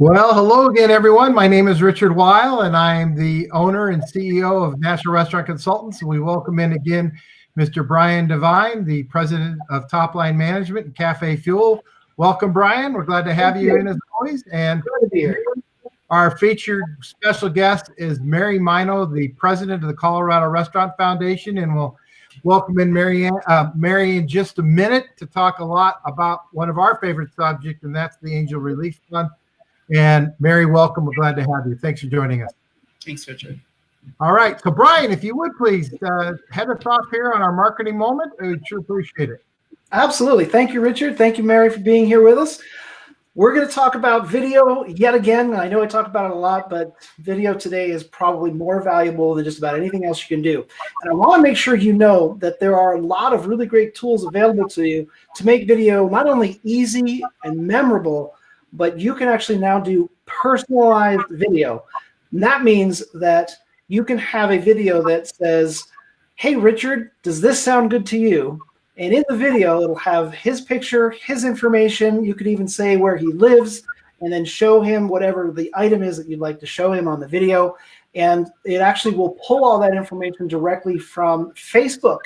Well, hello again, everyone. My name is Richard Weil, and I am the owner and CEO of National Restaurant Consultants. And we welcome in again Mr. Brian Devine, the president of Top Line Management and CafeFuel. Welcome, Brian. We're glad to have you in as always. And our featured special guest is Mary Mino, the president of the Colorado Restaurant Foundation, and we'll welcome in Mary in just a minute to talk a lot about one of our favorite subjects, and that's the Angel Relief Fund. And Mary, welcome. We're glad to have you. Thanks for joining us. Thanks, Richard. All right. So, Brian, if you would please head us off here on our marketing moment, I would sure appreciate it. Absolutely. Thank you, Richard. Thank you, Mary, for being here with us. We're going to talk about video yet again. I know I talk about it a lot, but video today is probably more valuable than just about anything else you can do. And I want to make sure you know that there are a lot of really great tools available to you to make video not only easy and memorable, but you can actually now do personalized video. And that means that you can have a video that says, hey, Richard, does this sound good to you? And in the video, it'll have his picture, his information. You could even say where he lives and then show him whatever the item is that you'd like to show him on the video. And it actually will pull all that information directly from Facebook,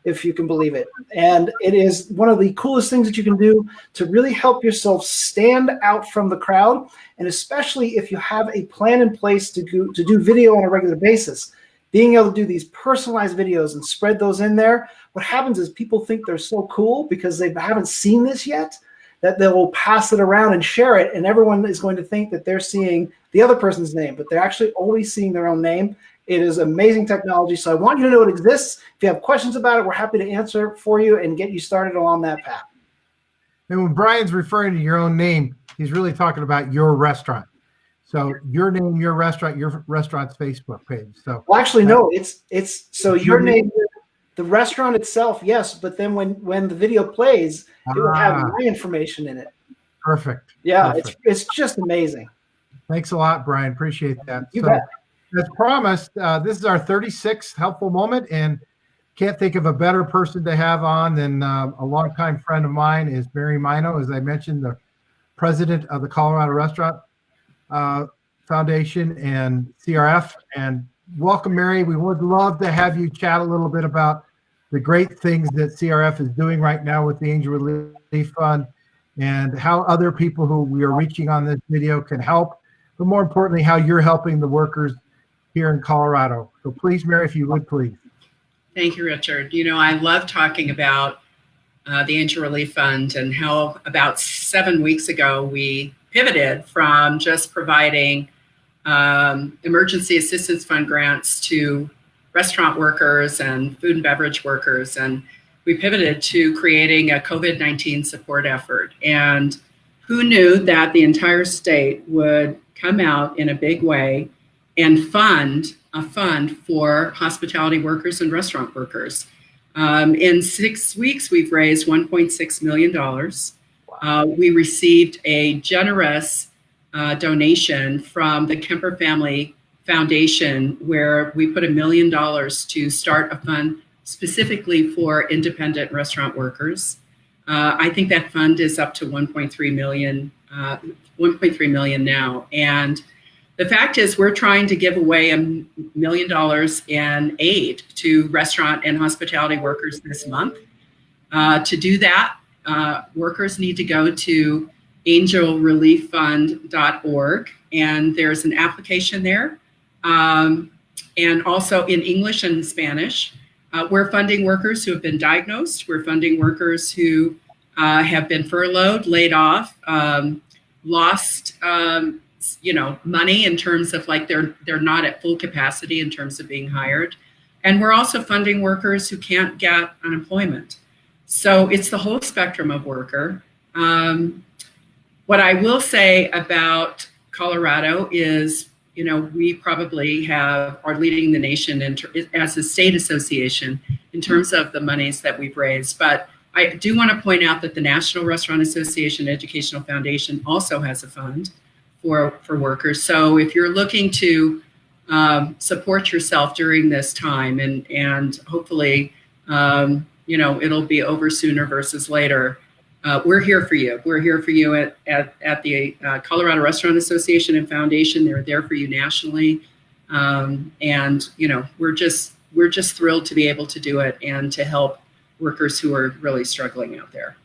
if you can believe it. And it is one of the coolest things that you can do to really help yourself stand out from the crowd. And especially if you have a plan in place to do video on a regular basis, being able to do these personalized videos and spread those in there, what happens is people think they're so cool because they haven't seen this yet, that they will pass it around and share it. And everyone is going to think that they're seeing the other person's name, but they're actually always seeing their own name. It is amazing technology. So I want you to know it exists. If you have questions about it, we're happy to answer for you and get you started along that path. And when Brian's referring to your own name, he's really talking about your restaurant. So your name, your restaurant's Facebook page. So well, actually, no, it's so your name, the restaurant itself, yes. But then when the video plays, it will have my information in it. Perfect. Yeah, Perfect. It's just amazing. Thanks a lot, Brian. Appreciate that. You bet. As promised, this is our 36th helpful moment, and can't think of a better person to have on than a longtime friend of mine is Mary Mino, as I mentioned, the president of the Colorado Restaurant Foundation and CRF. And welcome, Mary. We would love to have you chat a little bit about the great things that CRF is doing right now with the Angel Relief Fund and how other people who we are reaching on this video can help, but more importantly, how you're helping the workers here in Colorado. So please, Mary, if you would, please. Thank you, Richard. You know, I love talking about the Angel Relief Fund and how about 7 weeks ago we pivoted from just providing emergency assistance fund grants to restaurant workers and food and beverage workers. And we pivoted to creating a COVID-19 support effort. And who knew that the entire state would come out in a big way and fund a fund for hospitality workers and restaurant workers. In 6 weeks, we've raised $1.6 million. We received a generous donation from the Kemper Family Foundation, where we put $1 million to start a fund specifically for independent restaurant workers. I think that fund is up to 1.3 million now. And the fact is, we're trying to give away $1 million in aid to restaurant and hospitality workers this month. To do that, workers need to go to angelrelieffund.org, and there's an application there, and also in English and Spanish. We're funding workers who have been diagnosed. We're funding workers who have been furloughed, laid off, lost money in terms of like they're not at full capacity in terms of being hired. And we're also funding workers who can't get unemployment. So it's the whole spectrum of worker. What I will say about Colorado is, we probably are leading the nation as a state association in terms of the monies that we've raised. But I do want to point out that the National Restaurant Association Educational Foundation also has a fund for workers. So if you're looking to support yourself during this time, and hopefully, it'll be over sooner versus later, we're here for you. We're here for you at the Colorado Restaurant Association and Foundation. They're there for you nationally. And, you know, we're just thrilled to be able to do it and to help workers who are really struggling out there.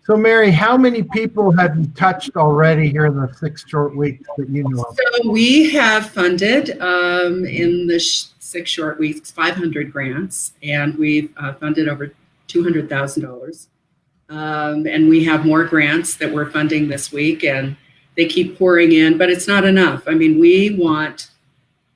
So, Mary, how many people have you touched already here in the 6 short weeks that you know of? So we have funded in the 6 short weeks 500 grants, and we've funded over $200,000. And we have more grants that we're funding this week, and they keep pouring in, but it's not enough. I mean, we want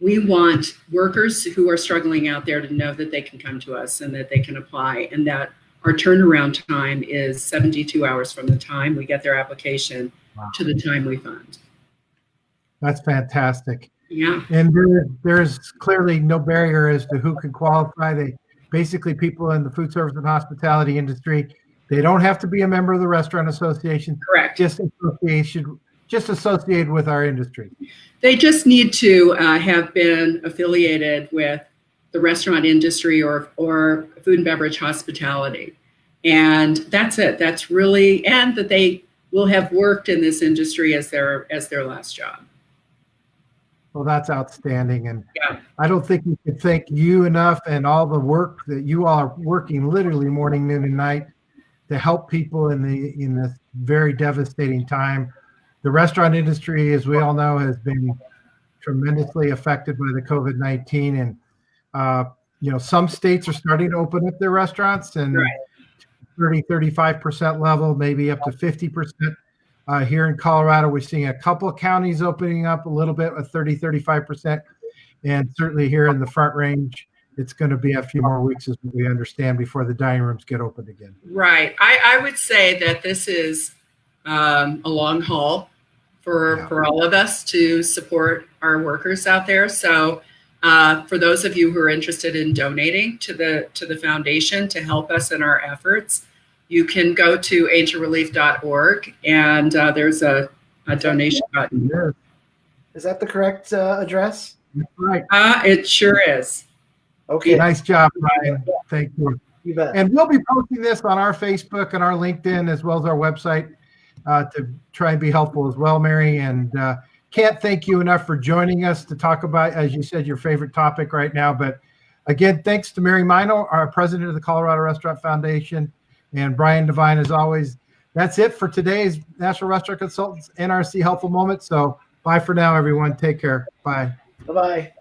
workers who are struggling out there to know that they can come to us and that they can apply, and that our turnaround time is 72 hours from the time we get their application to the time we fund. That's fantastic. Yeah. And there's clearly no barrier as to who can qualify. Basically, people in the food service and hospitality industry, they don't have to be a member of the Restaurant Association. Correct. Just associated with our industry. They just need to have been affiliated with the restaurant industry or food and beverage hospitality. And that's it. That's really, and that they will have worked in this industry as their last job. Well, that's outstanding. And yeah. I don't think we could thank you enough and all the work that you all are working literally morning, noon, and night to help people in this very devastating time. The restaurant industry, as we all know, has been tremendously affected by the COVID-19, and you know, some states are starting to open up their restaurants, and 35% level, maybe up to 50%. Here in Colorado, we're seeing a couple of counties opening up a little bit with 35%, and certainly here in the Front Range, it's going to be a few more weeks, as we understand, before the dining rooms get open again. Right. I would say that this is a long haul for all of us to support our workers out there. So for those of you who are interested in donating to the foundation to help us in our efforts, you can go to angelrelief.org, and there's a donation button. Is that the correct address? That's right. It sure is. Okay. Nice job, Ryan. Thank you. You bet. And we'll be posting this on our Facebook and our LinkedIn, as well as our website, to try and be helpful as well, Mary. And can't thank you enough for joining us to talk about, as you said, your favorite topic right now. But again, thanks to Mary Mino, our president of the Colorado Restaurant Foundation, and Brian Devine, as always. That's it for today's National Restaurant Consultants NRC Helpful Moment. So bye for now, everyone. Take care. Bye. Bye-bye.